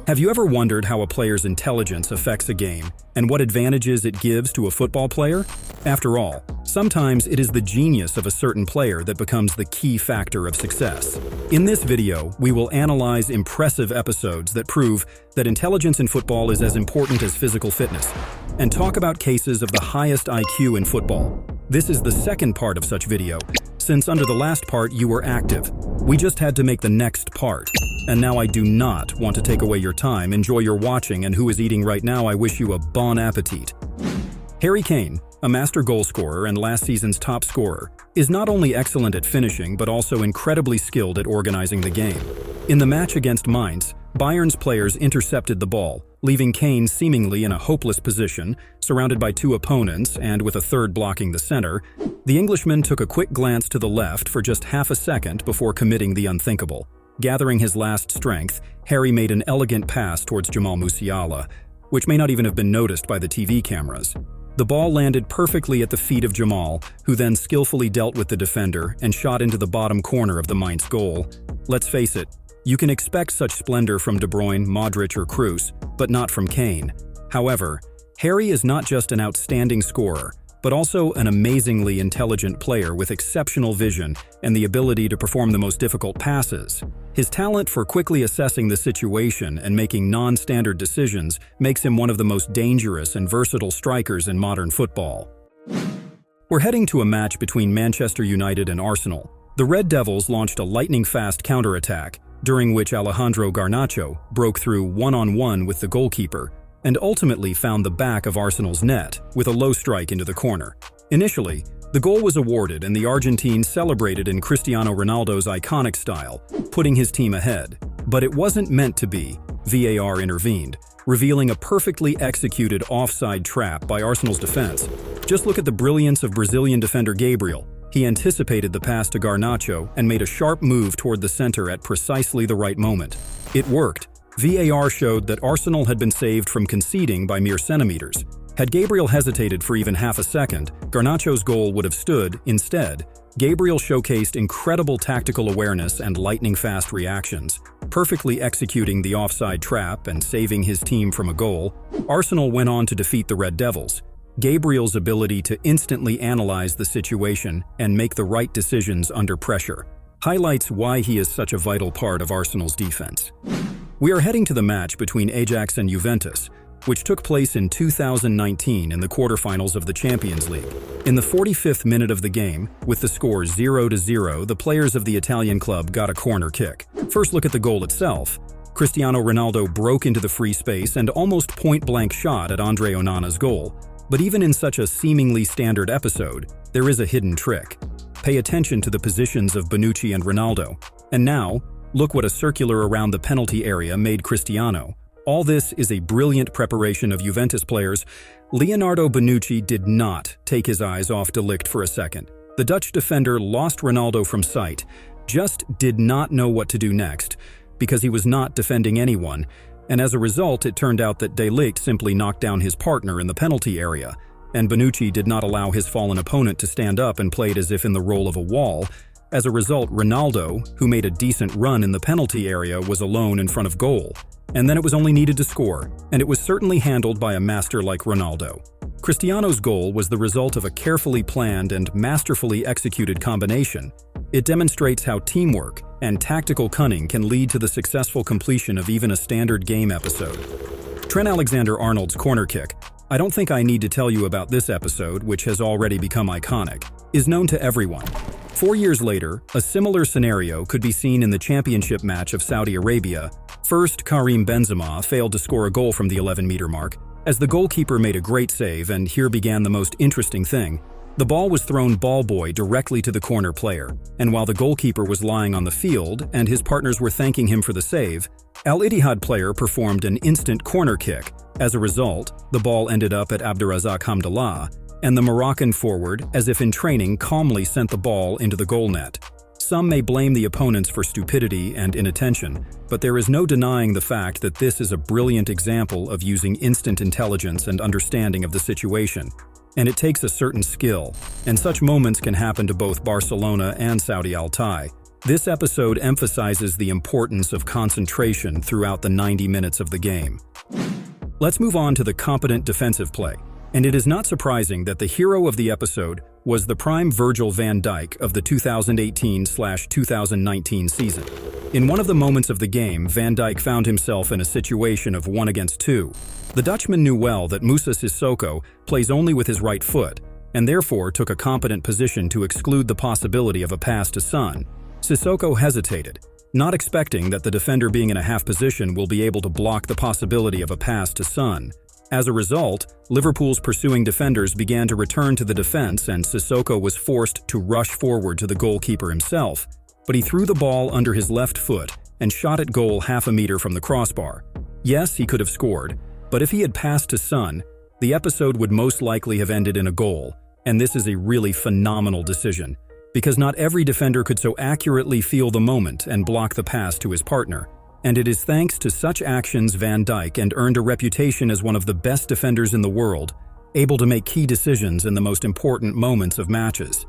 Have you ever wondered how a player's intelligence affects a game and what advantages it gives to a football player? After all, sometimes it is the genius of a certain player that becomes the key factor of success. In this video, we will analyze impressive episodes that prove that intelligence in football is as important as physical fitness, and talk about cases of the highest IQ in football. This is the second part of such video, since under the last part you were active. We just had to make the next part. And now I do not want to take away your time. Enjoy your watching, and who is eating right now, I wish you a bon appetit. Harry Kane, a master goalscorer and last season's top scorer, is not only excellent at finishing but also incredibly skilled at organizing the game. In the match against Mainz, Bayern's players intercepted the ball, leaving Kane seemingly in a hopeless position, surrounded by two opponents and with a third blocking the center. The Englishman took a quick glance to the left for just half a second before committing the unthinkable. Gathering his last strength, Harry made an elegant pass towards Jamal Musiala, which may not even have been noticed by the TV cameras. The ball landed perfectly at the feet of Jamal, who then skillfully dealt with the defender and shot into the bottom corner of the Mainz goal. Let's face it, you can expect such splendor from De Bruyne, Modric, or Kroos, but not from Kane. However, Harry is not just an outstanding scorer, but also an amazingly intelligent player with exceptional vision and the ability to perform the most difficult passes. His talent for quickly assessing the situation and making non-standard decisions makes him one of the most dangerous and versatile strikers in modern football. We're heading to a match between Manchester United and Arsenal. The Red Devils launched a lightning-fast counterattack, during which Alejandro Garnacho broke through one-on-one with the goalkeeper and ultimately found the back of Arsenal's net with a low strike into the corner. Initially, the goal was awarded and the Argentine celebrated in Cristiano Ronaldo's iconic style, putting his team ahead. But it wasn't meant to be. VAR intervened, revealing a perfectly executed offside trap by Arsenal's defense. Just look at the brilliance of Brazilian defender Gabriel. He anticipated the pass to Garnacho and made a sharp move toward the center at precisely the right moment. It worked. VAR showed that Arsenal had been saved from conceding by mere centimeters. Had Gabriel hesitated for even half a second, Garnacho's goal would have stood. Instead, Gabriel showcased incredible tactical awareness and lightning-fast reactions, perfectly executing the offside trap and saving his team from a goal. Arsenal went on to defeat the Red Devils. Gabriel's ability to instantly analyze the situation and make the right decisions under pressure highlights why he is such a vital part of Arsenal's defense. We are heading to the match between Ajax and Juventus, which took place in 2019 in the quarterfinals of the Champions League. In the 45th minute of the game, with the score 0-0, the players of the Italian club got a corner kick. First look at the goal itself. Cristiano Ronaldo broke into the free space and almost point-blank shot at Andre Onana's goal. But even in such a seemingly standard episode, there is a hidden trick. Pay attention to the positions of Bonucci and Ronaldo. And now, look what a circular around the penalty area made Cristiano. All this is a brilliant preparation of Juventus players. Leonardo Bonucci did not take his eyes off De Ligt for a second. The Dutch defender lost Ronaldo from sight, just did not know what to do next, because he was not defending anyone, and as a result it turned out that De Ligt simply knocked down his partner in the penalty area, and Bonucci did not allow his fallen opponent to stand up and played as if in the role of a wall. As a result, Ronaldo, who made a decent run in the penalty area, was alone in front of goal. And then it was only needed to score, and it was certainly handled by a master like Ronaldo. Cristiano's goal was the result of a carefully planned and masterfully executed combination. It demonstrates how teamwork and tactical cunning can lead to the successful completion of even a standard game episode. Trent Alexander-Arnold's corner kick, I don't think I need to tell you about this episode, which has already become iconic, is known to everyone. 4 years later, a similar scenario could be seen in the championship match of Saudi Arabia. First, Karim Benzema failed to score a goal from the 11-meter mark, as the goalkeeper made a great save, and here began the most interesting thing. The ball was thrown ball boy directly to the corner player, and while the goalkeeper was lying on the field and his partners were thanking him for the save, Al Ittihad player performed an instant corner kick. As a result, the ball ended up at Abderrazak Hamdallah, and the Moroccan forward, as if in training, calmly sent the ball into the goal net. Some may blame the opponents for stupidity and inattention, but there is no denying the fact that this is a brilliant example of using instant intelligence and understanding of the situation. And it takes a certain skill, and such moments can happen to both Barcelona and Saudi Al-Tai. This episode emphasizes the importance of concentration throughout the 90 minutes of the game. Let's move on to the competent defensive play. And it is not surprising that the hero of the episode was the prime Virgil van Dijk of the 2018/2019 season. In one of the moments of the game, Van Dijk found himself in a situation of 1 against 2. The Dutchman knew well that Moussa Sissoko plays only with his right foot, and therefore took a competent position to exclude the possibility of a pass to Son. Sissoko hesitated, not expecting that the defender being in a half position will be able to block the possibility of a pass to Son. As a result, Liverpool's pursuing defenders began to return to the defense and Sissoko was forced to rush forward to the goalkeeper himself, but he threw the ball under his left foot and shot at goal half a meter from the crossbar. Yes, he could have scored, but if he had passed to Son, the episode would most likely have ended in a goal, and this is a really phenomenal decision, because not every defender could so accurately feel the moment and block the pass to his partner. And it is thanks to such actions Van Dijk earned a reputation as one of the best defenders in the world, able to make key decisions in the most important moments of matches.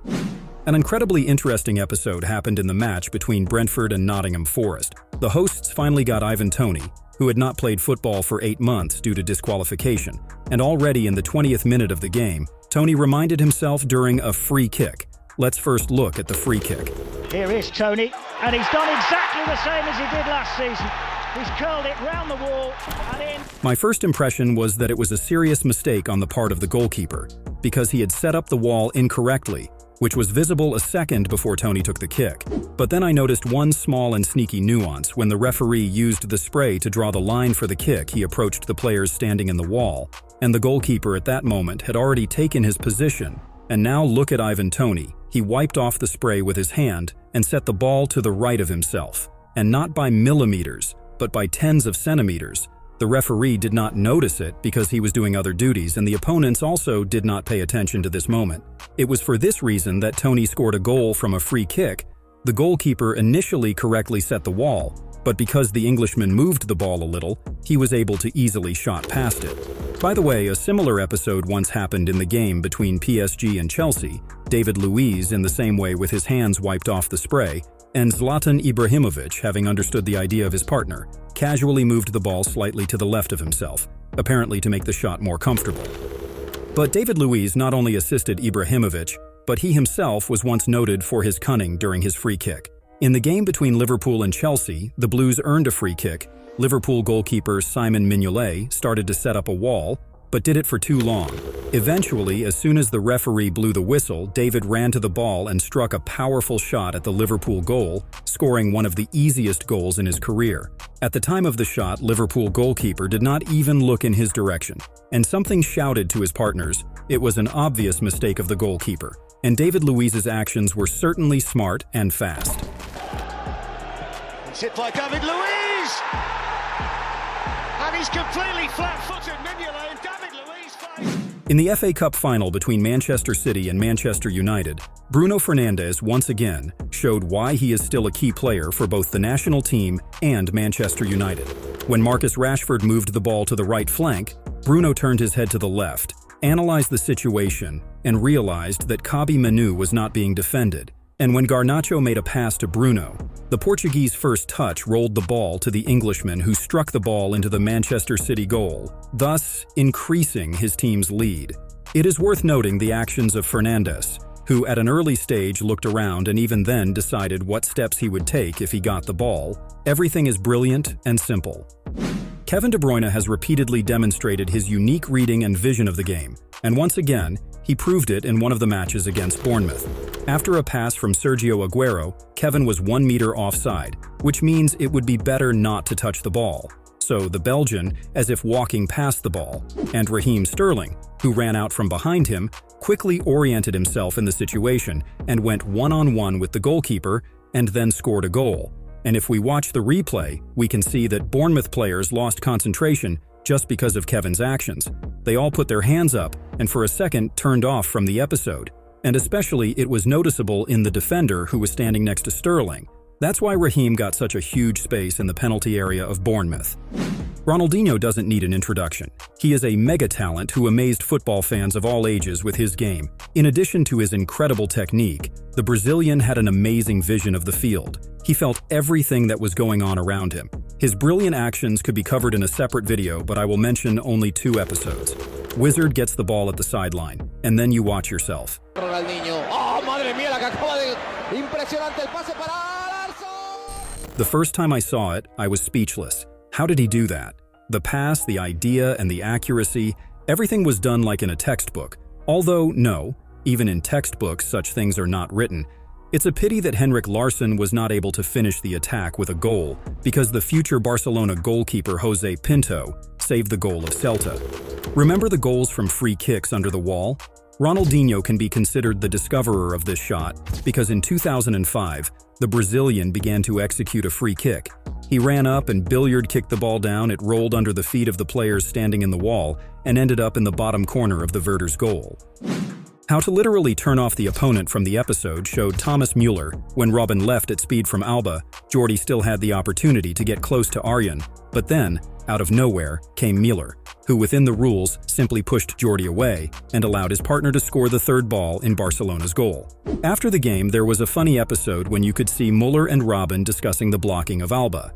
An incredibly interesting episode happened in the match between Brentford and Nottingham Forest. The hosts finally got Ivan Toney, who had not played football for 8 months due to disqualification, and already in the 20th minute of the game, Toney reminded himself during a free kick. Let's first look at the free kick. Here is Toney, and he's done exactly the same as he did last season. He's curled it round the wall and in. My first impression was that it was a serious mistake on the part of the goalkeeper, because he had set up the wall incorrectly, which was visible a second before Toney took the kick. But then I noticed one small and sneaky nuance. When the referee used the spray to draw the line for the kick, he approached the players standing in the wall, and the goalkeeper at that moment had already taken his position. And now look at Ivan Toney. He wiped off the spray with his hand and set the ball to the right of himself, and not by millimeters, but by tens of centimeters. The referee did not notice it because he was doing other duties, and the opponents also did not pay attention to this moment. It was for this reason that Toney scored a goal from a free kick. The goalkeeper initially correctly set the wall, but because the Englishman moved the ball a little, he was able to easily shot past it. By the way, a similar episode once happened in the game between PSG and Chelsea. David Luiz, in the same way with his hands wiped off the spray, and Zlatan Ibrahimovic, having understood the idea of his partner, casually moved the ball slightly to the left of himself, apparently to make the shot more comfortable. But David Luiz not only assisted Ibrahimovic, but he himself was once noted for his cunning during his free kick. In the game between Liverpool and Chelsea, the Blues earned a free kick. Liverpool goalkeeper Simon Mignolet started to set up a wall, but did it for too long. Eventually, as soon as the referee blew the whistle, David ran to the ball and struck a powerful shot at the Liverpool goal, scoring one of the easiest goals in his career. At the time of the shot, Liverpool goalkeeper did not even look in his direction, and something shouted to his partners. It was an obvious mistake of the goalkeeper, and David Luiz's actions were certainly smart and fast. It's hit by David Luiz! And he's completely flat-footed. Mignolet and David Luiz fight. In the FA Cup final between Manchester City and Manchester United, Bruno Fernandes once again showed why he is still a key player for both the national team and Manchester United. When Marcus Rashford moved the ball to the right flank, Bruno turned his head to the left, analyzed the situation, and realized that Kobbie Mainoo was not being defended. And when Garnacho made a pass to Bruno, the Portuguese first touch rolled the ball to the Englishman, who struck the ball into the Manchester City goal, thus increasing his team's lead. It is worth noting the actions of Fernandes, who at an early stage looked around and even then decided what steps he would take if he got the ball. Everything is brilliant and simple. Kevin De Bruyne has repeatedly demonstrated his unique reading and vision of the game, and once again, he proved it in one of the matches against Bournemouth. After a pass from Sergio Aguero, Kevin was 1 meter offside, which means it would be better not to touch the ball. So the Belgian, as if walking past the ball, and Raheem Sterling, who ran out from behind him, quickly oriented himself in the situation and went one-on-one with the goalkeeper and then scored a goal. And if we watch the replay, we can see that Bournemouth players lost concentration just because of Kevin's actions. They all put their hands up and for a second turned off from the episode. And especially it was noticeable in the defender who was standing next to Sterling. That's why Raheem got such a huge space in the penalty area of Bournemouth. Ronaldinho doesn't need an introduction. He is a mega-talent who amazed football fans of all ages with his game. In addition to his incredible technique, the Brazilian had an amazing vision of the field. He felt everything that was going on around him. His brilliant actions could be covered in a separate video, but I will mention only 2 episodes. Wizard gets the ball at the sideline, and then you watch yourself. Ronaldinho. Oh, madre mía, la que acaba de... Impresionante el pase para Larson. The first time I saw it, I was speechless. How did he do that? The pass, the idea, and the accuracy, everything was done like in a textbook. Although, no, even in textbooks, such things are not written. It's a pity that Henrik Larsson was not able to finish the attack with a goal, because the future Barcelona goalkeeper Jose Pinto saved the goal of Celta. Remember the goals from free kicks under the wall? Ronaldinho can be considered the discoverer of this shot, because in 2005, the Brazilian began to execute a free kick. He ran up and billiard-kicked the ball down, it rolled under the feet of the players standing in the wall, and ended up in the bottom corner of the Werder's goal. How to literally turn off the opponent from the episode showed Thomas Müller. When Robin left at speed from Alba, Jordi still had the opportunity to get close to Arjen, but then, out of nowhere, came Müller, who within the rules simply pushed Jordi away and allowed his partner to score the 3rd ball in Barcelona's goal. After the game, there was a funny episode when you could see Müller and Robin discussing the blocking of Alba.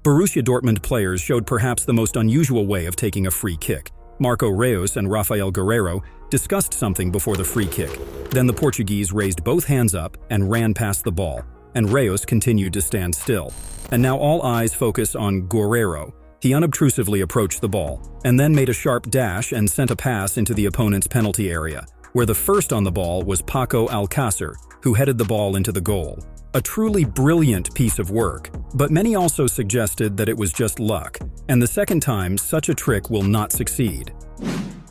Borussia Dortmund players showed perhaps the most unusual way of taking a free kick. Marco Reus and Rafael Guerreiro discussed something before the free kick. Then the Portuguese raised both hands up and ran past the ball, and Reus continued to stand still. And now all eyes focus on Guerreiro. He unobtrusively approached the ball, and then made a sharp dash and sent a pass into the opponent's penalty area, where the first on the ball was Paco Alcácer, who headed the ball into the goal. A truly brilliant piece of work, but many also suggested that it was just luck, and the second time such a trick will not succeed.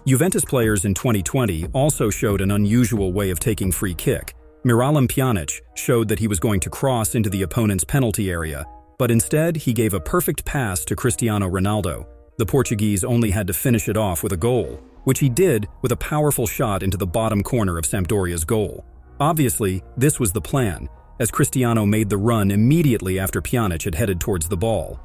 Juventus players in 2020 also showed an unusual way of taking free kick. Miralem Pjanic showed that he was going to cross into the opponent's penalty area, but instead he gave a perfect pass to Cristiano Ronaldo. The Portuguese only had to finish it off with a goal, which he did with a powerful shot into the bottom corner of Sampdoria's goal. Obviously, this was the plan, as Cristiano made the run immediately after Pjanic had headed towards the ball.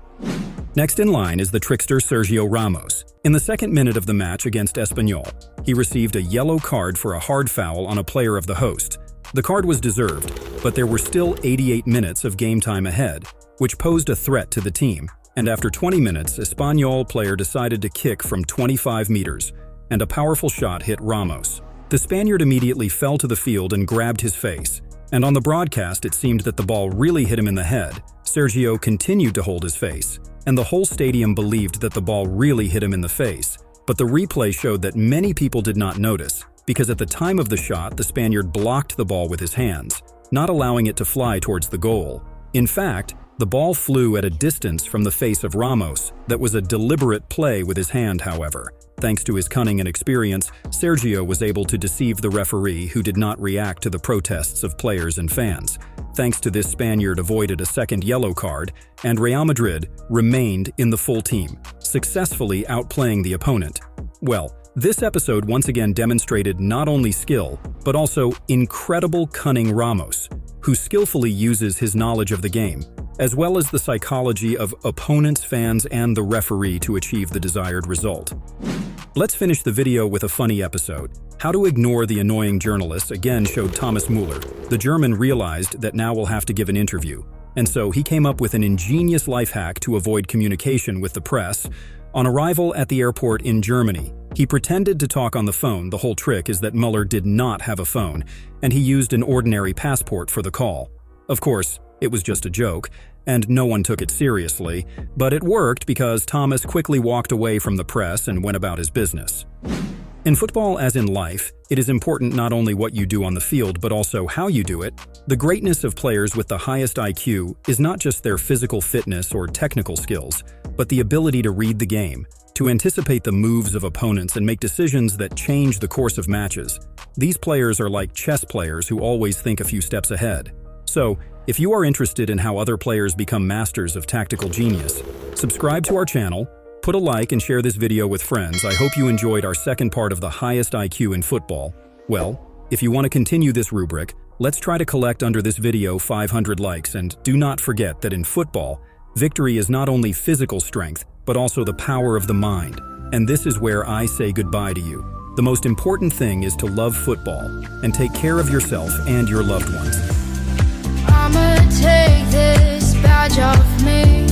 Next in line is the trickster Sergio Ramos. In the 2nd minute of the match against Espanyol, he received a yellow card for a hard foul on a player of the host. The card was deserved, but there were still 88 minutes of game time ahead, which posed a threat to the team, and after 20 minutes, Espanyol player decided to kick from 25 meters, and a powerful shot hit Ramos. The Spaniard immediately fell to the field and grabbed his face, and on the broadcast it seemed that the ball really hit him in the head. Sergio continued to hold his face, and the whole stadium believed that the ball really hit him in the face, but the replay showed that many people did not notice, because at the time of the shot, the Spaniard blocked the ball with his hands, not allowing it to fly towards the goal. In fact, the ball flew at a distance from the face of Ramos. That was a deliberate play with his hand, however. Thanks to his cunning and experience, Sergio was able to deceive the referee, who did not react to the protests of players and fans. Thanks to this, Spaniard avoided a second yellow card, and Real Madrid remained in the full team, successfully outplaying the opponent. Well, this episode once again demonstrated not only skill, but also incredible cunning Ramos, who skillfully uses his knowledge of the game, as well as the psychology of opponents, fans, and the referee to achieve the desired result. Let's finish the video with a funny episode. How to ignore the annoying journalists again showed Thomas Müller. The German realized that now will have to give an interview, and so he came up with an ingenious life hack to avoid communication with the press. On arrival at the airport in Germany, he pretended to talk on the phone. The whole trick is that Müller did not have a phone, and he used an ordinary passport for the call. Of course, it was just a joke, and no one took it seriously, but it worked because Thomas quickly walked away from the press and went about his business. In football, as in life, it is important not only what you do on the field, but also how you do it. The greatness of players with the highest IQ is not just their physical fitness or technical skills, but the ability to read the game, to anticipate the moves of opponents and make decisions that change the course of matches. These players are like chess players who always think a few steps ahead. So, if you are interested in how other players become masters of tactical genius, subscribe to our channel, put a like and share this video with friends. I hope you enjoyed our second part of the highest IQ in football. Well, if you want to continue this rubric, let's try to collect under this video 500 likes, and do not forget that in football, victory is not only physical strength, but also the power of the mind. And this is where I say goodbye to you. The most important thing is to love football and take care of yourself and your loved ones. I'ma take this badge off me.